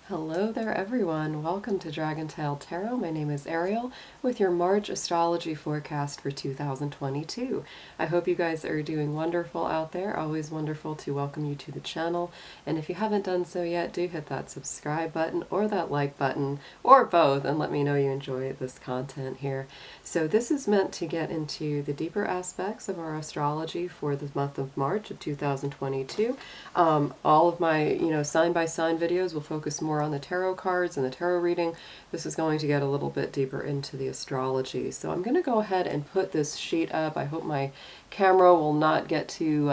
Hello there everyone, welcome to Dragon Tail Tarot. My name is Ariel with your March astrology forecast for 2022. I hope you guys are doing wonderful out there. Always wonderful to welcome you to the channel. And if you haven't done so yet, do hit that subscribe button or that like button or both and let me know you enjoy this content here. So this is meant to get into the deeper aspects of our astrology for the month of March of 2022. All of my, sign by sign videos will focus more on the tarot cards and the tarot reading. This is going to get a little bit deeper into the astrology. So I'm going to go ahead and put this sheet up. I hope my camera will not get too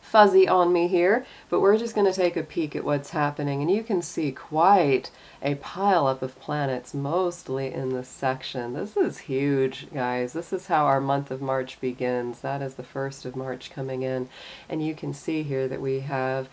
fuzzy on me here, but we're just going to take a peek at what's happening. And you can see quite a pile up of planets, mostly in this section. This is huge, guys. This is how our month of March begins. That is the 1st of March coming in. And you can see here that we have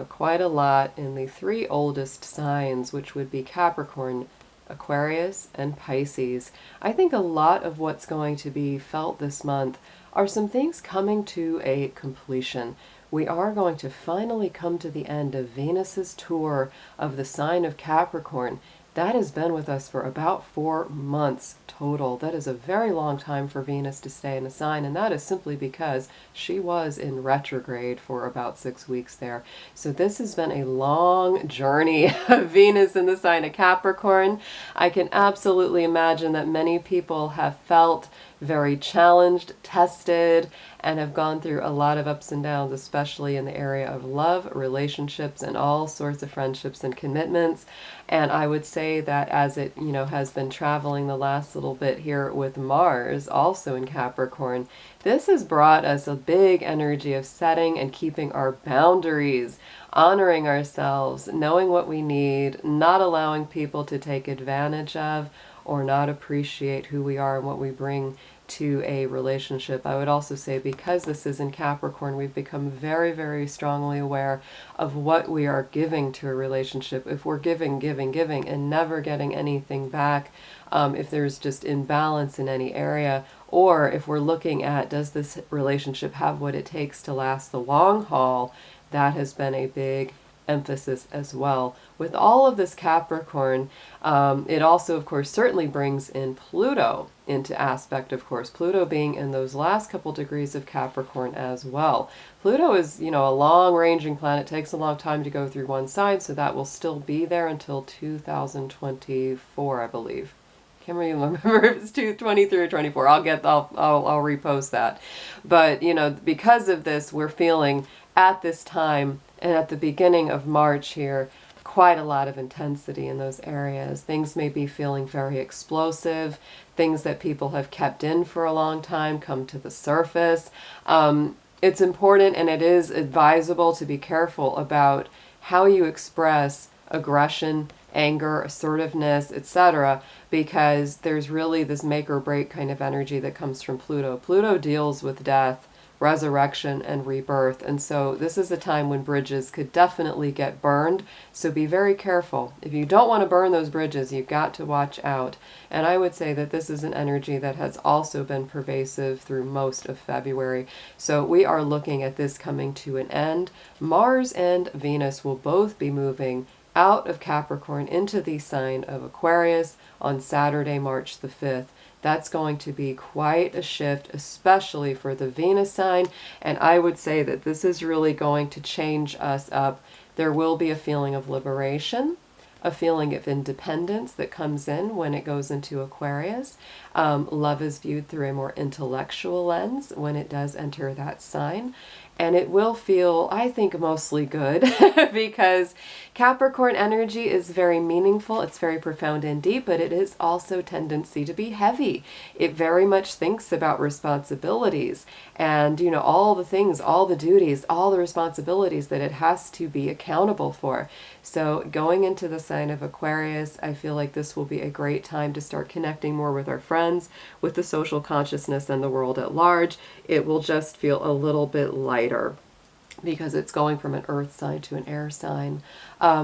quite a lot in the 3 oldest signs, which would be Capricorn, Aquarius, and Pisces. I think a lot of what's going to be felt this month are some things coming to a completion. We are going to finally come to the end of Venus's tour of the sign of Capricorn. That has been with us for about 4 months total. That is a very long time for Venus to stay in a sign, and that is simply because she was in retrograde for about 6 weeks there. So this has been a long journey of Venus in the sign of Capricorn. I can absolutely imagine that many people have felt very challenged, tested, and have gone through a lot of ups and downs, especially in the area of love, relationships, and all sorts of friendships and commitments. And I would say that as it, has been traveling the last little bit here with Mars, also in Capricorn, this has brought us a big energy of setting and keeping our boundaries, honoring ourselves, knowing what we need, not allowing people to take advantage of or not appreciate who we are and what we bring to a relationship. I would also say because this is in Capricorn, we've become very, very strongly aware of what we are giving to a relationship. If we're giving, and never getting anything back, if there's just imbalance in any area, or if we're looking at does this relationship have what it takes to last the long haul, that has been a big emphasis as well. With all of this Capricorn, it also, of course, certainly brings in Pluto into aspect, of course, Pluto being in those last couple degrees of Capricorn as well. Pluto is, a long-ranging planet, takes a long time to go through one sign, so that will still be there until 2024, I believe. Can't really remember if it's 23 or 24. I'll repost that. But, because of this, we're feeling at this time and at the beginning of March here, quite a lot of intensity in those areas. Things may be feeling very explosive. Things that people have kept in for a long time come to the surface. It's important and it is advisable to be careful about how you express aggression, anger, assertiveness, etc., because there's really this make or break kind of energy that comes from Pluto. Pluto deals with death, resurrection, and rebirth. And so this is a time when bridges could definitely get burned. So be very careful. If you don't want to burn those bridges, you've got to watch out. And I would say that this is an energy that has also been pervasive through most of February. So we are looking at this coming to an end. Mars and Venus will both be moving out of Capricorn into the sign of Aquarius on Saturday, March the 5th. That's going to be quite a shift, especially for the Venus sign. And I would say that this is really going to change us up. There will be a feeling of liberation, a feeling of independence that comes in when it goes into Aquarius. Love is viewed through a more intellectual lens when it does enter that sign. And it will feel, I think, mostly good because Capricorn energy is very meaningful. It's very profound and deep, but it is also tendency to be heavy. It very much thinks about responsibilities and, all the things, all the duties, all the responsibilities that it has to be accountable for. So going into the sign of Aquarius, I feel like this will be a great time to start connecting more with our friends, with the social consciousness and the world at large. It will just feel a little bit lighter. because it's going from an earth sign to an air sign.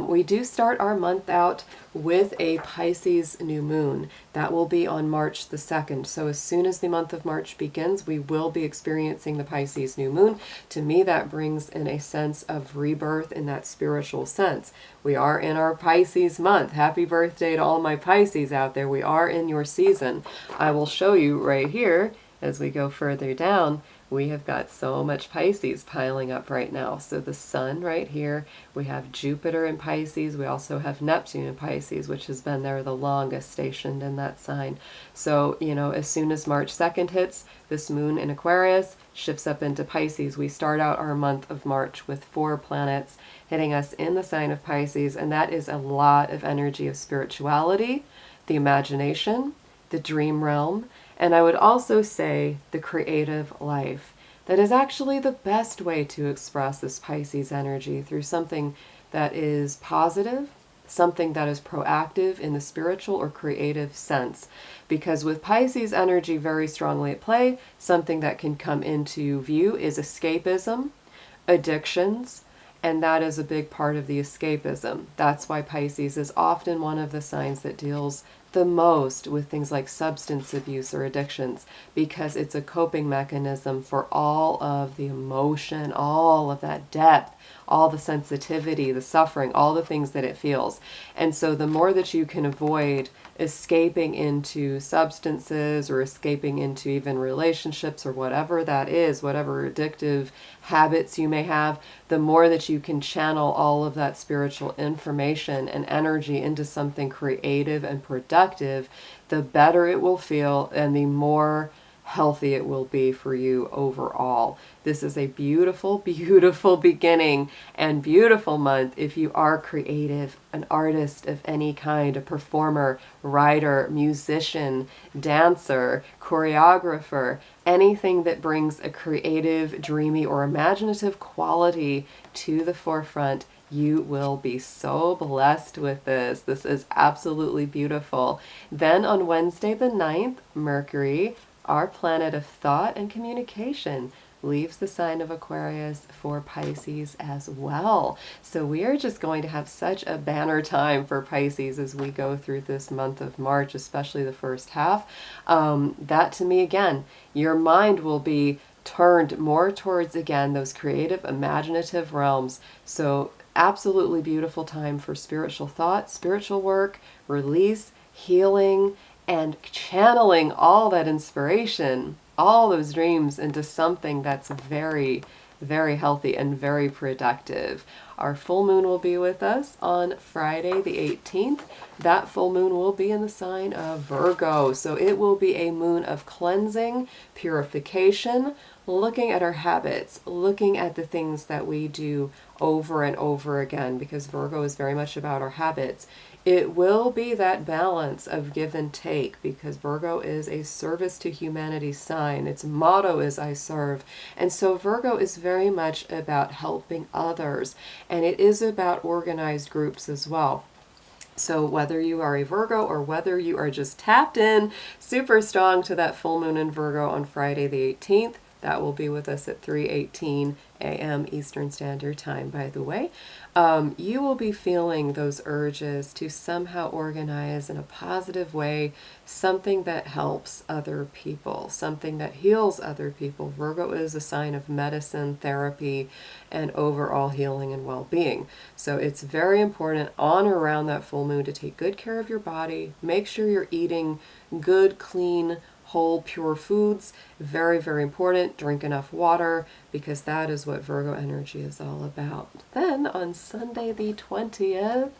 We do start our month out with a Pisces new moon. That will be on March the 2nd. So as soon as the month of March begins, we will be experiencing the Pisces new moon. To me, that brings in a sense of rebirth in that spiritual sense. We are in our Pisces month. Happy birthday to all my Pisces out there. We are in your season. I will show you right here as we go further down. We have got so much Pisces piling up right now. So the sun right here, we have Jupiter in Pisces. We also have Neptune in Pisces, which has been there the longest, stationed in that sign. So, you know, as soon as March 2nd hits, this moon in Aquarius shifts up into Pisces. We start out our month of March with 4 planets hitting us in the sign of Pisces, and that is a lot of energy of spirituality, the imagination, the dream realm, and I would also say the creative life. That is actually the best way to express this Pisces energy, through something that is positive, something that is proactive in the spiritual or creative sense. Because with Pisces energy very strongly at play, something that can come into view is escapism, addictions, and that is a big part of the escapism. That's why Pisces is often one of the signs that deals the most with things like substance abuse or addictions, because it's a coping mechanism for all of the emotion, all of that depth, all the sensitivity, the suffering, all the things that it feels. And so the more that you can avoid escaping into substances or escaping into even relationships or whatever that is, whatever addictive habits you may have, the more that you can channel all of that spiritual information and energy into something creative and productive, the better it will feel and the more healthy it will be for you overall. This is a beautiful, beautiful beginning and beautiful month if you are creative, an artist of any kind, a performer, writer, musician, dancer, choreographer, anything that brings a creative, dreamy, or imaginative quality to the forefront. You will be so blessed with this. This is absolutely beautiful. Then on Wednesday the 9th, Mercury, our planet of thought and communication, leaves the sign of Aquarius for Pisces as well. So we are just going to have such a banner time for Pisces as we go through this month of March, especially the first half. That to me, again, your mind will be turned more towards, again, those creative, imaginative realms. So absolutely beautiful time for spiritual thought, spiritual work, release, healing, and channeling all that inspiration, all those dreams into something that's very, very healthy and very productive. Our full moon will be with us on Friday the 18th. That full moon will be in the sign of Virgo. So it will be a moon of cleansing, purification, looking at our habits, looking at the things that we do over and over again, because Virgo is very much about our habits. It will be that balance of give and take, because Virgo is a service to humanity sign. Its motto is I serve. And so Virgo is very much about helping others, and it is about organized groups as well. So whether you are a Virgo or whether you are just tapped in super strong to that full moon in Virgo on Friday the 18th, that will be with us at 3:18 a.m. Eastern Standard Time, by the way. You will be feeling those urges to somehow organize in a positive way something that helps other people, something that heals other people. Virgo is a sign of medicine, therapy, and overall healing and well-being. So it's very important on or around that full moon to take good care of your body. Make sure you're eating good, clean, whole, pure foods. Very, very important. Drink enough water, because that is what Virgo energy is all about. Then on Sunday the 20th,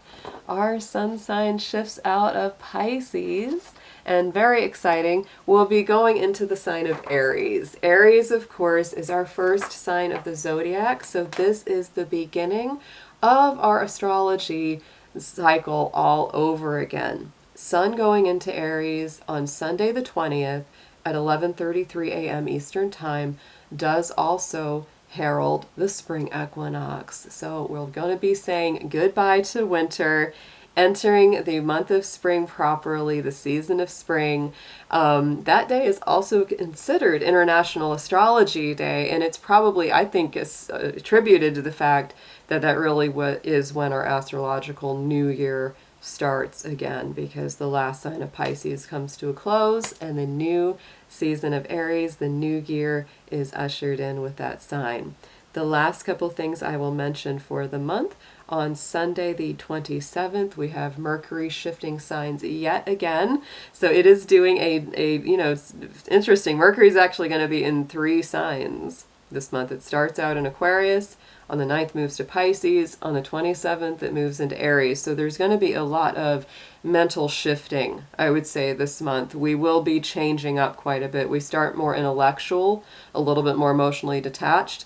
our sun sign shifts out of Pisces, and very exciting, we'll be going into the sign of Aries. Aries, of course, is our first sign of the zodiac, so this is the beginning of our astrology cycle all over again. Sun going into Aries on Sunday the 20th at 11:33 a.m. Eastern Time does also herald the spring equinox. So we're going to be saying goodbye to winter entering the month of spring properly, the season of spring. That day is also considered International Astrology Day, and it's probably, I think, is attributed to the fact that that really is when our astrological new year starts again, because the last sign of Pisces comes to a close and the new season of Aries, the new year, is ushered in with that sign. The last couple things I will mention for the month: on Sunday the 27th, we have Mercury shifting signs yet again. So it is doing it's interesting. Mercury is actually going to be in 3 signs this month. It starts out in Aquarius, on the 9th moves to Pisces, on the 27th it moves into Aries. So there's going to be a lot of mental shifting, I would say, this month. We will be changing up quite a bit. We start more intellectual, a little bit more emotionally detached.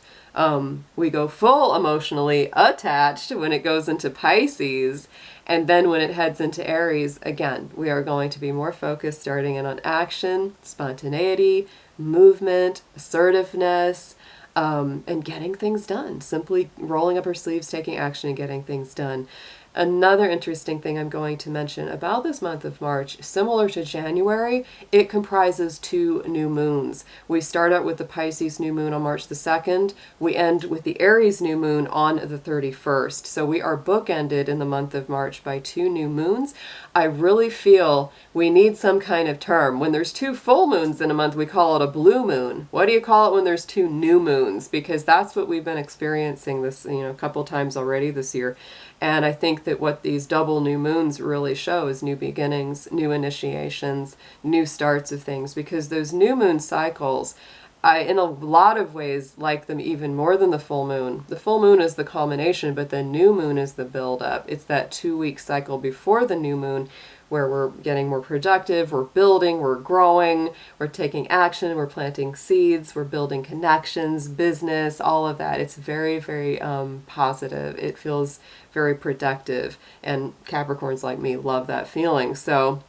We go full emotionally attached when it goes into Pisces, and then when it heads into Aries, again, we are going to be more focused, starting in on action, spontaneity, movement, assertiveness, and getting things done. Simply rolling up our sleeves, taking action, and getting things done. Another interesting thing I'm going to mention about this month of March, similar to January, it comprises 2 new moons. We start out with the Pisces new moon on March the 2nd. We end with the Aries new moon on the 31st. So we are bookended in the month of March by 2 new moons. I really feel we need some kind of term. When there's 2 full moons in a month, we call it a blue moon. What do you call it when there's 2 new moons? Because that's what we've been experiencing this, a couple times already this year. And I think that what these double new moons really show is new beginnings, new initiations, new starts of things, because those new moon cycles, I, in a lot of ways, like them even more than the full moon. The full moon is the culmination, but the new moon is the build-up. It's that 2-week cycle before the new moon where we're getting more productive, we're building, we're growing, we're taking action, we're planting seeds, we're building connections, business, all of that. It's very, very positive. It feels very productive, and Capricorns like me love that feeling. So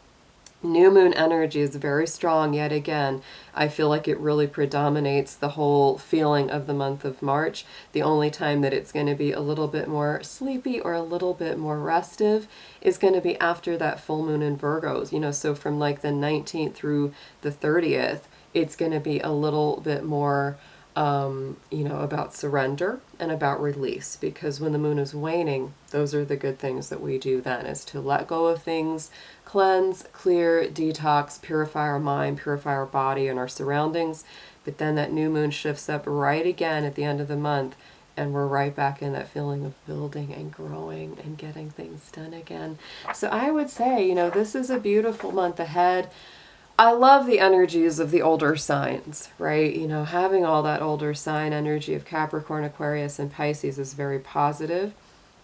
new moon energy is very strong yet again. I feel like it really predominates the whole feeling of the month of March. The only time that it's going to be a little bit more sleepy or a little bit more restive is going to be after that full moon in Virgos. So from like the 19th through the 30th, it's going to be a little bit more about surrender and about release, because when the moon is waning, those are the good things that we do then, is to let go of things, cleanse, clear, detox, purify our mind, purify our body and our surroundings. But then that new moon shifts up right again at the end of the month, and we're right back in that feeling of building and growing and getting things done again. So I would say, this is a beautiful month ahead. I love the energies of the older signs, right? Having all that older sign energy of Capricorn, Aquarius, and Pisces is very positive.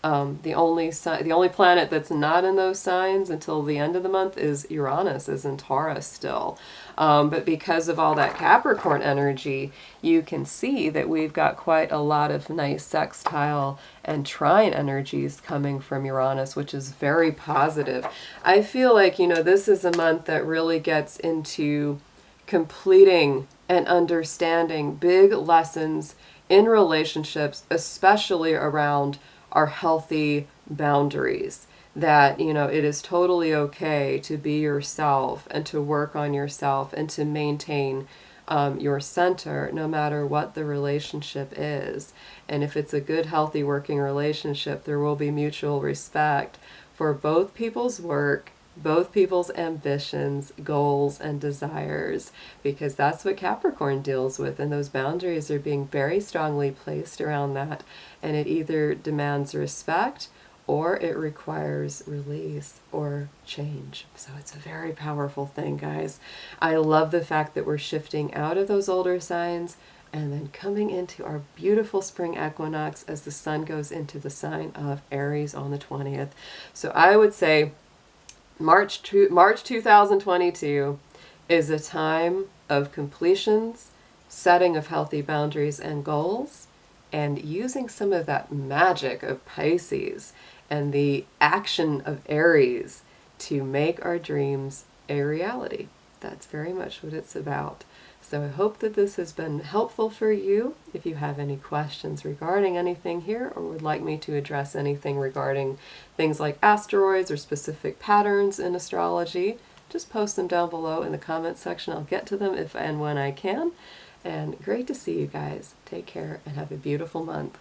The only planet that's not in those signs until the end of the month is Uranus, is in Taurus still. But because of all that Capricorn energy, you can see that we've got quite a lot of nice sextile and trine energies coming from Uranus, which is very positive. I feel like, this is a month that really gets into completing and understanding big lessons in relationships, especially around our healthy boundaries. That, it is totally okay to be yourself and to work on yourself and to maintain your center no matter what the relationship is. And if it's a good, healthy working relationship, there will be mutual respect for both people's work, both people's ambitions, goals, and desires, because that's what Capricorn deals with, and those boundaries are being very strongly placed around that, and it either demands respect or it requires release or change. So it's a very powerful thing, guys. I love the fact that we're shifting out of those older signs and then coming into our beautiful spring equinox as the sun goes into the sign of Aries on the 20th. So I would say March 2022 is a time of completions, setting of healthy boundaries and goals, and using some of that magic of Pisces and the action of Aries to make our dreams a reality. That's very much what it's about. So I hope that this has been helpful for you. If you have any questions regarding anything here, or would like me to address anything regarding things like asteroids or specific patterns in astrology, just post them down below in the comments section. I'll get to them if and when I can. And great to see you guys. Take care and have a beautiful month.